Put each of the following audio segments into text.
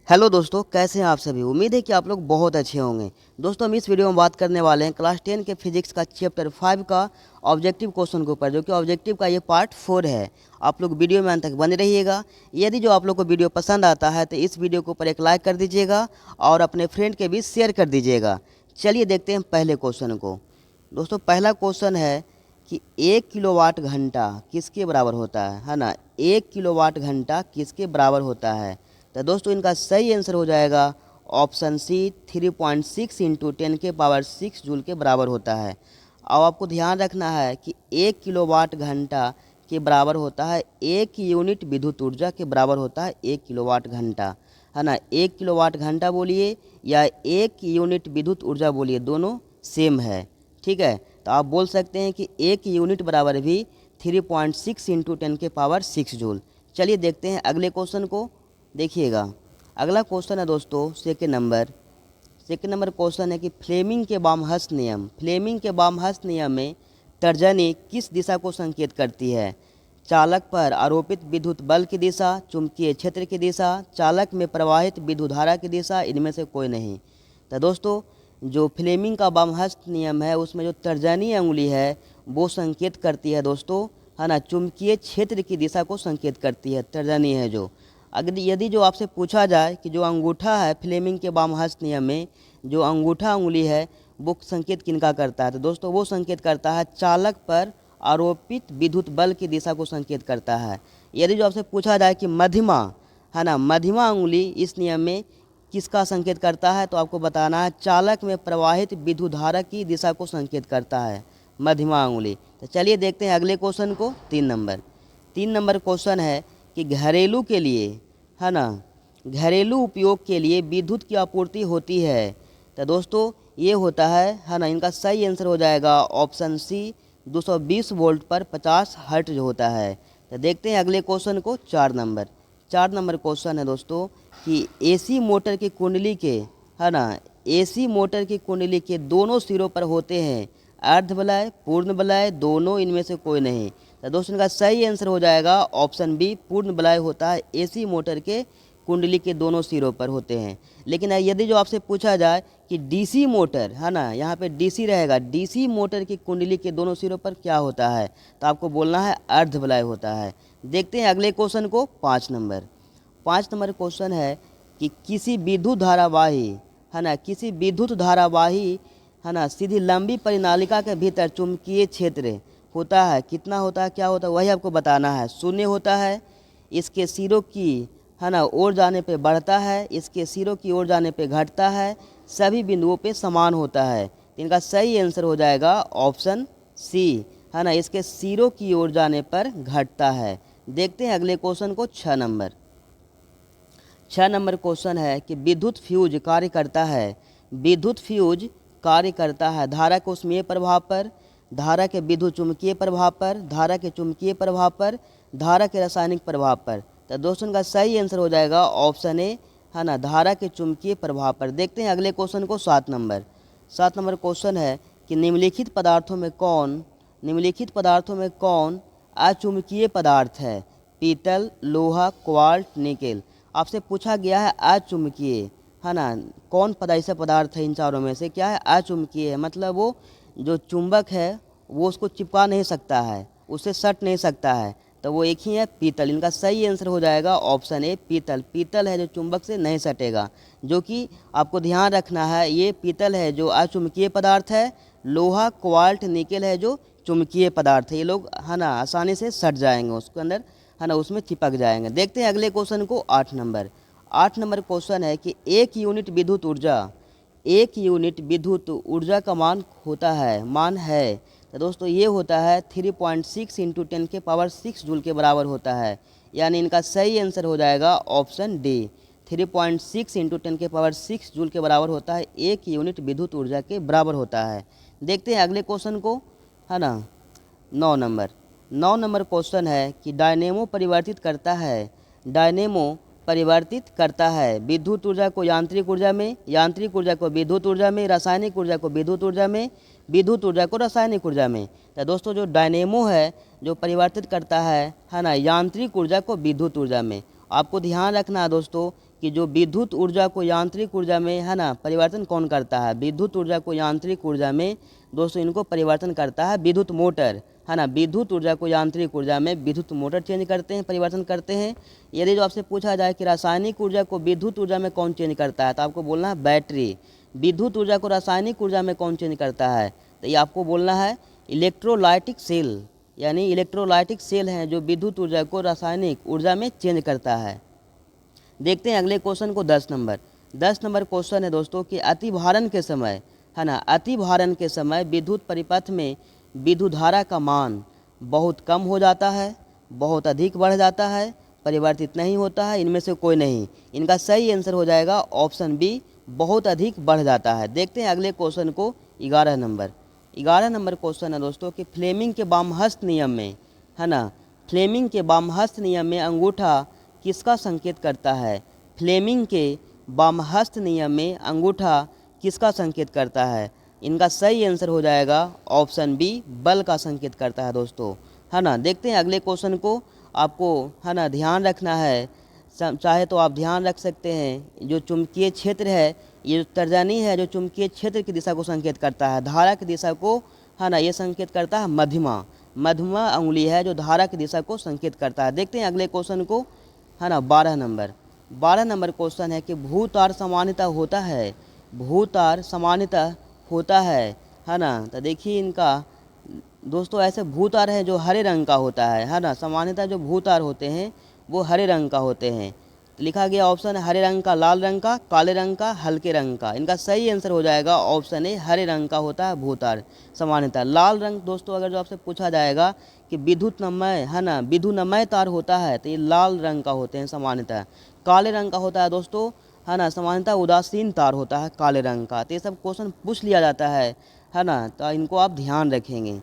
Hello दोस्तों, कैसे हैं आप सभी। उम्मीद है कि आप लोग बहुत अच्छे होंगे। दोस्तों, हम इस वीडियो में बात करने वाले हैं क्लास 10 के फिजिक्स का चैप्टर 5 का ऑब्जेक्टिव क्वेश्चन के ऊपर, जो कि ऑब्जेक्टिव का ये पार्ट 4 है। आप लोग वीडियो में अंत तक बने रहिएगा। यदि जो आप लोग को वीडियो पसंद आता है तो इस वीडियो के ऊपर एक लाइक कर दीजिएगा और अपने फ्रेंड के बीच शेयर कर दीजिएगा। चलिए देखते हैं पहले क्वेश्चन को। दोस्तों, पहला क्वेश्चन है कि 1 किलोवाट घंटा किसके बराबर होता है ना। 1 किलोवाट घंटा किसके बराबर होता है। तो दोस्तों, इनका सही आंसर हो जाएगा ऑप्शन सी, 3.6 इंटू 10⁻6 जूल के बराबर होता है। अब आपको ध्यान रखना है कि 1 किलोवाट घंटा के बराबर होता है 1 यूनिट विद्युत ऊर्जा के बराबर होता है 1 किलोवाट घंटा, है ना। 1 किलोवाट घंटा बोलिए या 1 यूनिट विद्युत ऊर्जा बोलिए, दोनों सेम है। ठीक है, तो आप बोल सकते हैं कि 1 यूनिट बराबर भी 3.6 इंटू 10⁻6 जूल। चलिए देखते हैं अगले क्वेश्चन को। देखिएगा, अगला क्वेश्चन है दोस्तों सेकेंड नंबर क्वेश्चन है कि फ्लेमिंग के बामहस्त नियम में तर्जनी किस दिशा को संकेत करती है। चालक पर आरोपित विद्युत बल की दिशा, चुंबकीय क्षेत्र की दिशा, चालक में प्रवाहित विद्युत धारा की दिशा, इनमें से कोई नहीं। तो दोस्तों, जो फ्लेमिंग का बामहस्त नियम है उसमें जो तर्जनी अंगुली है वो संकेत करती है दोस्तों, है ना, चुंबकीय क्षेत्र की दिशा को संकेत करती है। तर्जनी है जो, अगर यदि जो आपसे पूछा जाए कि जो अंगूठा है फ्लेमिंग के बामहस्त नियम में, जो अंगूठा उंगली है वो संकेत किनका करता है, तो दोस्तों वो संकेत करता है चालक पर आरोपित विद्युत बल की दिशा को संकेत करता है। यदि जो आपसे पूछा जाए कि मध्यमा, है ना, मध्यमा उंगली इस नियम में किसका संकेत करता है, तो आपको बताना है चालक में प्रवाहित विद्युत धारा की दिशा को संकेत करता है मध्यमा उंगली। तो चलिए देखते हैं अगले क्वेश्चन को। 3 नंबर क्वेश्चन है कि घरेलू के लिए, है ना, घरेलू उपयोग के लिए विद्युत की आपूर्ति होती है। तो दोस्तों ये होता है ना, इनका सही आंसर हो जाएगा ऑप्शन सी, 220 वोल्ट पर 50 हर्ट्ज होता है। तो देखते हैं अगले क्वेश्चन को। 4 नंबर क्वेश्चन है दोस्तों कि एसी मोटर की कुंडली के, है ना, एसी मोटर की कुंडली के दोनों सिरों पर होते हैं अर्ध वलय, पूर्ण वलय, दोनों, इनमें से कोई नहीं। तो दोस्तों इनका सही आंसर हो जाएगा ऑप्शन बी, पूर्ण वलय होता है। एसी मोटर के कुंडली के दोनों सिरों पर होते हैं। लेकिन यदि जो आपसे पूछा जाए कि डीसी मोटर, है ना, यहाँ पे डीसी रहेगा, डीसी मोटर की कुंडली के दोनों सिरों पर क्या होता है, तो आपको बोलना है अर्ध वलय होता है। देखते हैं अगले क्वेश्चन को। 5 नंबर क्वेश्चन है कि किसी विद्युत धारावाही, है ना, किसी विद्युत धारावाही, है ना, सीधी लंबी परिनालिका के भीतर चुंबकीय क्षेत्र होता है, कितना होता है, क्या होता है, वही आपको बताना है। शून्य होता है, इसके सिरों की, है ना, ओर जाने पे बढ़ता है, इसके सिरों की ओर जाने पे घटता है, सभी बिंदुओं पे समान होता है। इनका सही आंसर हो जाएगा ऑप्शन सी, है ना, इसके सिरों की ओर जाने पर घटता है। देखते हैं अगले क्वेश्चन को। 6 नंबर क्वेश्चन है कि विद्युत फ्यूज कार्य करता है, विद्युत फ्यूज कार्य करता है धारा के ऊष्मीय प्रभाव पर, धारा के विद्युत चुंबकीय प्रभाव पर, धारा के चुंबकीय प्रभाव पर, धारा के रासायनिक प्रभाव पर। तो दोस्तों का सही आंसर हो जाएगा ऑप्शन ए, है ना, धारा के चुंबकीय प्रभाव पर। देखते हैं अगले क्वेश्चन को। 7 नंबर क्वेश्चन है कि निम्नलिखित पदार्थों में कौन अचुंबकीय पदार्थ है। पीतल, लोहा, क्वार्ट्ज, निकेल। आपसे पूछा गया है अचुंबकीय, है ना, कौन ऐसा पदार्थ है इन चारों में से क्या है अचुंबकीय है, मतलब वो जो चुंबक है वो उसको चिपका नहीं सकता है, उससे सट नहीं सकता है, तो वो एक ही है पीतल। इनका सही आंसर हो जाएगा ऑप्शन ए, पीतल। पीतल है जो चुंबक से नहीं सटेगा, जो कि आपको ध्यान रखना है, ये पीतल है जो अचुंबकीय पदार्थ है। लोहा, क्वार्ट्ज, निकेल है जो चुंबकीय पदार्थ है। ये लोग, है ना, आसानी से सट जाएंगे उसके अंदर, है ना, उसमें चिपक जाएंगे। देखते हैं अगले क्वेश्चन को। 8 नंबर क्वेश्चन है कि एक यूनिट विद्युत ऊर्जा का मान है। तो दोस्तों ये होता है 3.6 इंटू 10⁻6 जूल के बराबर होता है। यानी इनका सही आंसर हो जाएगा ऑप्शन डी, 3.6 इंटू 10⁻6 जूल के बराबर होता है, 1 यूनिट विद्युत ऊर्जा के बराबर होता है। देखते हैं अगले क्वेश्चन को, है ना। 9 नंबर क्वेश्चन है कि डायनेमो परिवर्तित करता है विद्युत ऊर्जा को यांत्रिक ऊर्जा में, यांत्रिक ऊर्जा को विद्युत ऊर्जा में, रासायनिक ऊर्जा को विद्युत ऊर्जा में, विद्युत ऊर्जा को रासायनिक ऊर्जा में। तो दोस्तों जो डायनेमो है जो परिवर्तित करता है ना, यांत्रिक ऊर्जा को विद्युत ऊर्जा में। आपको ध्यान रखना है दोस्तों कि जो विद्युत ऊर्जा को यांत्रिक ऊर्जा में है ना परिवर्तन कौन करता है। विद्युत ऊर्जा को यांत्रिक ऊर्जा में दोस्तों इनको परिवर्तन करता है विद्युत मोटर, है ना। विद्युत ऊर्जा को यांत्रिक ऊर्जा में विद्युत मोटर चेंज करते हैं, परिवर्तन करते हैं। यदि जो आपसे पूछा जाए कि रासायनिक ऊर्जा को विद्युत ऊर्जा में कौन चेंज करता है, तो आपको बोलना है बैटरी। विद्युत ऊर्जा को रासायनिक ऊर्जा में कौन चेंज करता है, तो ये आपको बोलना है इलेक्ट्रोलाइटिक सेल, यानी इलेक्ट्रोलाइटिक सेल हैं जो विद्युत ऊर्जा को रासायनिक ऊर्जा में चेंज करता है। देखते हैं अगले क्वेश्चन को 10 नंबर। 10 नंबर क्वेश्चन है दोस्तों कि अतिभारण के समय, है ना, अतिभारण के समय विद्युत परिपथ में विद्युत धारा का मान बहुत कम हो जाता है, बहुत अधिक बढ़ जाता है, परिवर्तित नहीं होता है, इनमें से कोई नहीं। इनका सही आंसर हो जाएगा ऑप्शन बी, बहुत अधिक बढ़ जाता है। देखते हैं अगले क्वेश्चन को 11 नंबर। 11 नंबर क्वेश्चन है दोस्तों कि फ्लेमिंग के वामहस्त नियम में, है ना, फ्लेमिंग के वामहस्त नियम में अंगूठा किसका संकेत करता है। फ्लेमिंग के वामहस्त नियम में अंगूठा किसका संकेत करता है। इनका सही आंसर हो जाएगा ऑप्शन बी, बल का संकेत करता है दोस्तों, है ना। देखते हैं अगले क्वेश्चन को, आपको है ना ध्यान रखना है, चाहे तो आप ध्यान रख सकते हैं। जो चुंबकीय क्षेत्र है, ये जो तर्जनी है जो चुंबकीय क्षेत्र की दिशा को संकेत करता है, धारा की दिशा को, है ना, ये संकेत करता है मध्यमा। मध्यमा अंगुली है जो धारा की दिशा को संकेत करता है। देखते हैं अगले क्वेश्चन को, है ना, 12 नंबर। 12 नंबर क्वेश्चन है कि भूतार सामान्यतः होता है, भूतार सामान्यतः होता है ना। तो देखिए इनका दोस्तों ऐसे भूतार है जो हरे रंग का होता है ना। सामान्यतः जो भूतार होते हैं वो हरे रंग का होते हैं। तो लिखा गया ऑप्शन हरे रंग का, लाल रंग का, काले रंग का, हल्के रंग का। इनका सही आंसर हो जाएगा ऑप्शन ए, हरे रंग का होता है भूतार सामान्यतः। लाल रंग दोस्तों अगर जो आपसे पूछा जाएगा कि विद्युतनमय, है ना, विद्युन्नमय तार होता है, तो ये लाल रंग का होते हैं सामान्यतः। काले रंग का होता है दोस्तों, है ना, सामान्यतः उदासीन तार होता है काले रंग का। तो ये सब क्वेश्चन पूछ लिया जाता है ना, तो इनको आप ध्यान रखेंगे।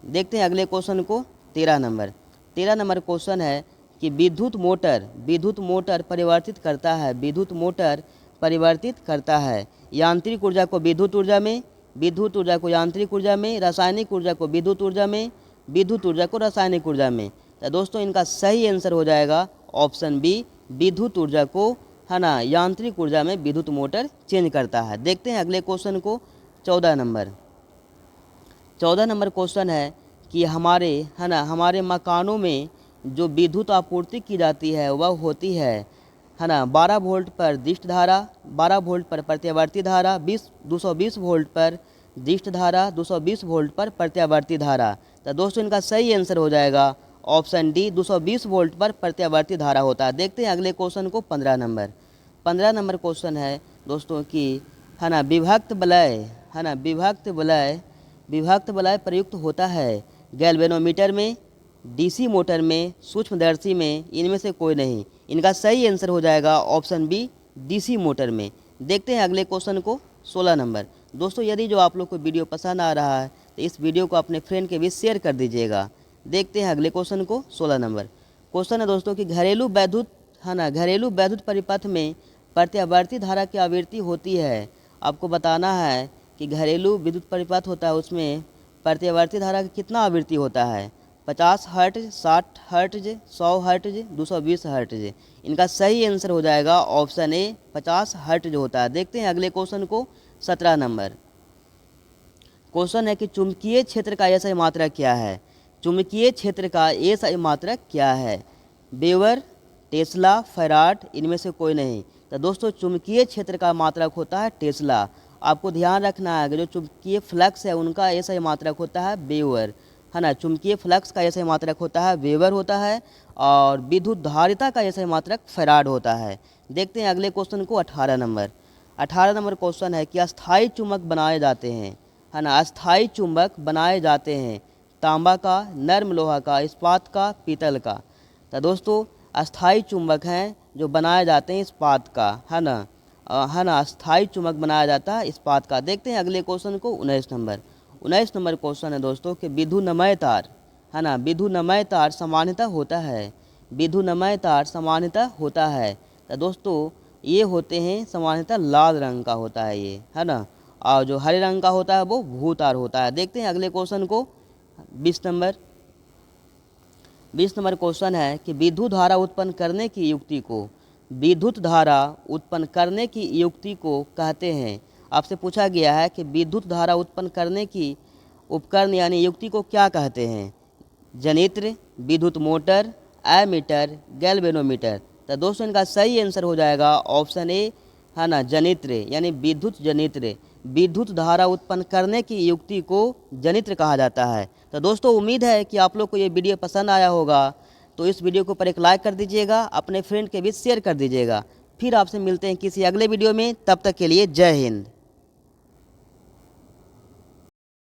देखते हैं अगले क्वेश्चन को, 13 नंबर। 13 नंबर क्वेश्चन है कि विद्युत मोटर परिवर्तित करता है, विद्युत मोटर परिवर्तित करता है यांत्रिक ऊर्जा को विद्युत ऊर्जा में, विद्युत ऊर्जा को यांत्रिक ऊर्जा में, रासायनिक ऊर्जा को विद्युत ऊर्जा में, विद्युत ऊर्जा को रासायनिक ऊर्जा में। तो दोस्तों इनका सही आंसर हो जाएगा ऑप्शन बी, विद्युत ऊर्जा को, है ना, यांत्रिक ऊर्जा में विद्युत मोटर चेंज करता है। देखते हैं अगले क्वेश्चन को, 14 नंबर। 14 नंबर क्वेश्चन है कि हमारे, है ना, हमारे मकानों में जो विद्युत आपूर्ति की जाती है वह होती है ना, 12 वोल्ट पर दिष्ट धारा, 12 वोल्ट पर प्रत्यावर्ती धारा, 220 वोल्ट पर दिष्ट धारा, 220 वोल्ट पर प्रत्यावर्ती धारा। तो दोस्तों इनका सही आंसर हो जाएगा ऑप्शन डी, 220 वोल्ट पर प्रत्यावर्ती धारा होता है। देखते हैं अगले क्वेश्चन को, 15 नंबर। 15 नंबर क्वेश्चन है दोस्तों कि, है ना, विभक्त वलय, है ना, विभक्त वलय प्रयुक्त होता है गैल्वेनोमीटर में, डीसी मोटर में, सूक्ष्मदर्शी में, इनमें से कोई नहीं। इनका सही आंसर हो जाएगा ऑप्शन बी, डीसी मोटर में। देखते हैं अगले क्वेश्चन को, 16 नंबर। दोस्तों यदि जो आप लोग को वीडियो पसंद आ रहा है तो इस वीडियो को अपने फ्रेंड के बीच शेयर कर दीजिएगा। देखते हैं अगले क्वेश्चन को, 16 नंबर। क्वेश्चन है दोस्तों कि घरेलू वैद्युत, है ना, घरेलू वैद्युत परिपथ में प्रत्यावर्ती धारा की आवृत्ति होती है। आपको बताना है कि घरेलू विद्युत परिपथ होता है, उसमें प्रत्यावर्ती धारा की कितना आवृत्ति होता है, 50 हर्ट्ज, 60 हर्ट्ज, 100 हर्ट्ज, 220 हर्ट्ज। इनका सही आंसर हो जाएगा ऑप्शन ए, 50 हर्ट्ज होता है। देखते हैं अगले क्वेश्चन को, 17 नंबर। क्वेश्चन है कि चुंबकीय क्षेत्र का एसआई मात्रक क्या है। चुंबकीय क्षेत्र का एसआई मात्रक क्या है, वेबर, टेस्ला, फैराड, इनमें से कोई नहीं। तो दोस्तों चुंबकीय क्षेत्र का मात्रक होता है टेस्ला। आपको ध्यान रखना है कि जो चुंबकीय फ्लक्स है उनका एसआई मात्रक होता है वेबर, है ना, चुंबकीय फ्लक्स का एसआई मात्रक होता है वेबर होता है, और विद्युत धारिता का एसआई मात्रक फैराड होता है। देखते हैं अगले क्वेश्चन को, 18 नंबर। 18 नंबर क्वेश्चन है कि अस्थायी चुंबक बनाए जाते हैं, है ना, अस्थायी चुंबक बनाए जाते हैं तांबा का, नर्म लोहा का, इस्पात का, पीतल का। तो दोस्तों अस्थायी चुंबक हैं जो बनाए जाते हैं इस्पात का, है ना, अस्थायी चुंबक बनाया जाता है इस्पात का। देखते हैं अगले क्वेश्चन को, 19 नंबर। 19 नंबर क्वेश्चन है दोस्तों कि विद्युन्नमय तार, है ना, विद्युन्नमय तार सामान्यतः होता है, विद्युन्नमय तार सामान्यतः होता है। तो दोस्तों ये होते हैं सामान्यतः लाल रंग का होता है ये, है ना, और जो हरे रंग का होता है वो भूतार होता है। देखते हैं अगले क्वेश्चन को, 20 नंबर। 20 नंबर क्वेश्चन है कि विद्युत धारा उत्पन्न करने की युक्ति को विद्युत धारा उत्पन्न करने की युक्ति को कहते हैं। आपसे पूछा गया है कि विद्युत धारा उत्पन्न करने की उपकरण यानी युक्ति को क्या कहते हैं। जनित्र, विद्युत मोटर, एमीटर, गैल्वेनोमीटर। तो दोस्तों इनका सही आंसर हो जाएगा ऑप्शन ए, है ना, जनित्र यानी विद्युत जनित्र। विद्युत धारा उत्पन्न करने की युक्ति को जनित्र कहा जाता है। तो दोस्तों उम्मीद है कि आप लोग को ये वीडियो पसंद आया होगा। तो इस वीडियो के ऊपर एक लाइक कर दीजिएगा, अपने फ्रेंड के बीच शेयर कर दीजिएगा। फिर आपसे मिलते हैं किसी अगले वीडियो में, तब तक के लिए जय हिंद।